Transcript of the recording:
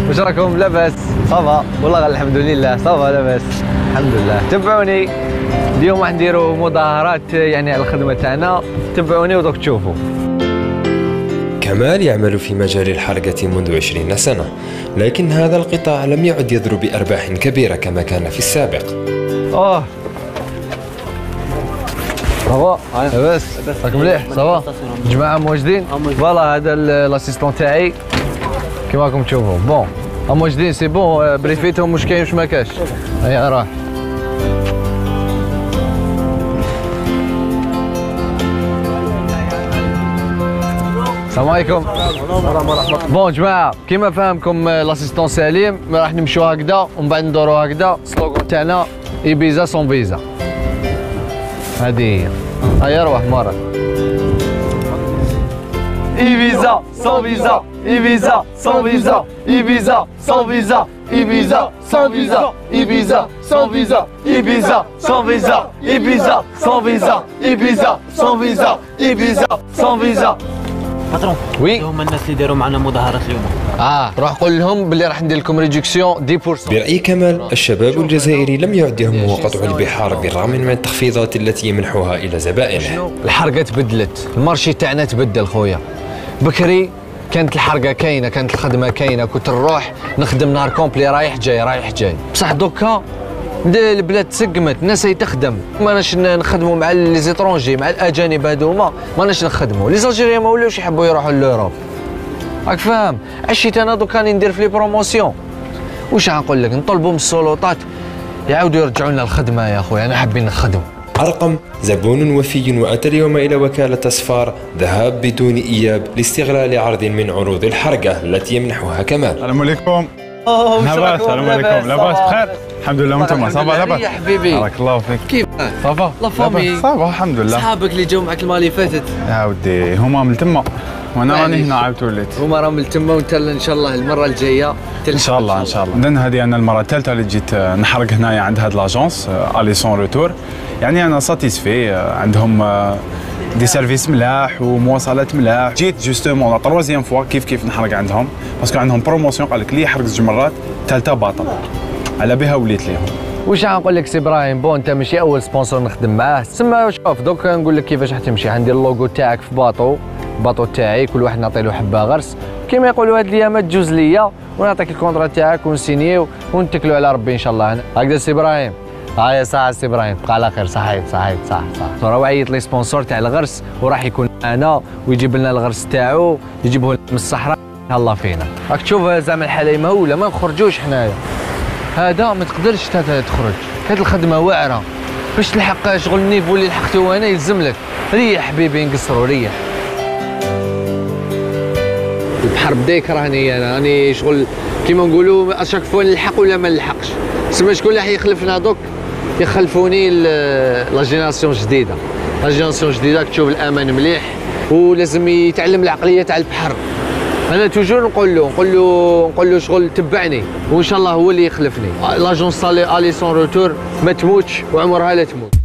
واش راكم؟ لاباس؟ صافا والله غير الحمد لله صافا لاباس الحمد لله. تبعوني اليوم راح نديروا مظاهرات يعني على الخدمه تاعنا، تبعوني ودوك تشوفوا. كمال يعمل في مجال الحركة منذ 20 سنة، لكن هذا القطاع لم يعد يذر بأرباح كبيرة كما كان في السابق. صافا لاباس؟ راك مليح؟ صافا جماعة موجدين؟ فوالا هذا الاسيستون تاعي كيما راكم تشوفوا. بون موجدين سي بون، بريفيتهم واش كاين واش ما كاش. هيا راح. السلام عليكم. بون جماعة كيما فهمكم الاسيستون سليم، راح نمشيو هكذا ومن بعد ندورو هكذا. السلوغون تاعنا ايبيزا سون فيزا، هذه هي. هيا روح مرة. ايبيزا سون فيزا، ايبيزا سون فيزا، ايبيزا سون فيزا، ايبيزا سون فيزا، ايبيزا سون فيزا، ايبيزا سون فيزا، ايبيزا سون فيزا، ايبيزا سون فيزا، ايبيزا سون فيزا. باترون وي هما الناس اللي داروا معنا مظاهرات اليوم. روح قول لهم بلي راح ندير لكم ريدكسيون 10%. برأي كمال الشباب الجزائري لم يعد يهمه قطع البحار بالرغم من التخفيضات التي يمنحها إلى زبائنه. الحرقة تبدلت، المارشي تاعنا تبدل خويا. بكري كانت الحرقة كاينة، كانت الخدمة كاينة، كنت نروح نخدم نهار كومبلي رايح جاي رايح جاي. بصح دوكا البلاد تسقمت، الناس هي تخدم، ماناش نخدموا مع لي زيترونجي مع الاجانب هذوما، ماناش نخدموا. لي زالجيريان ما ولاوش يحبوا يروحوا لوروب، راك فاهم؟ عشيت انا دوكا راني ندير في لي بروموسيون. واش غنقول لك؟ نطلبوا من السلطات يعاودوا يرجعوا لنا الخدمه يا خويا، انا حابين نخدموا. أرقم زبون وفي وأتى اليوم إلى وكالة أصفار ذهاب بدون إياب لاستغلال عرض من عروض الحرقة التي يمنحها كمال. السلام عليكم. لاباس؟ السلام عليكم. لاباس بخير؟ الحمد لله. وانتم صافا لاباس؟ يا حبيبي بارك الله فيك. كيف صافا؟ لا فامي صافا الحمد لله. صحابك اللي جاوا معك المره اللي فاتت يا ودي هما من تما وانا راني هنا عاودت وليت. هما راهم من تما وانت ان شاء الله المره الجايه ان شاء الله ان شاء الله. لان هذه انا المره الثالثه اللي جيت نحرق هنايا عند هاد لاجونس الي سون روتور. يعني انا ساتيسفي، عندهم دي سيرفيس ملاح ومواصلات ملاح. جيت جوستومون لا تروازيام فوا كيف نحرق عندهم باسكو عندهم بروموسيون، قال لك اللي يحرق 2 مرات ثالثه باطل، على بها وليت ليهم. واش غنقول لك سي ابراهيم؟ بون انت ماشي اول سبونسور نخدم معاه، تسمى شوف دوك نقول لك كيفاش راح تمشي. عندي اللوغو تاعك في باطو تاعي، كل واحد نعطي له حبه غرس كيما يقولوا هاد الايامات تجوز ليا، ونعطيك الكونترا تاعك ونسينيو ونتكلوا على ربي ان شاء الله. هكذا سي ابراهيم. هيا صح سي ابراهيم، بقى على خير. صحيت صح. راه عيط لي سبونسور تاع الغرس وراح يكون معنا ويجيب لنا الغرس تاعو، يجيبوه من الصحراء. الله فينا. راك تشوف زعما الحاله مهوله، ما نخرجوش حنايا. هذا ما تقدرش تخرج، هاد الخدمه واعره. باش تلحق شغل النيفو اللي لحقته انا يلزم لك ريح حبيبي، نقصروا ريح. البحر بدا يكرهني انا، راني شغل كيما نقولوا اشاك فوا نلحق ولا ما نلحقش. تسمى شكون اللي حيخلفنا دوك؟ يخلفوني لا جينيراسيون جديده. لا جينيراسيون جديده تشوف الامان مليح ولازم يتعلم العقليه تاع البحر. انا توجور نقول له شغل تبعني وان شاء الله هو اللي يخلفني. لاجونس الي سون روتور ما تموتش وعمرها لا تموت.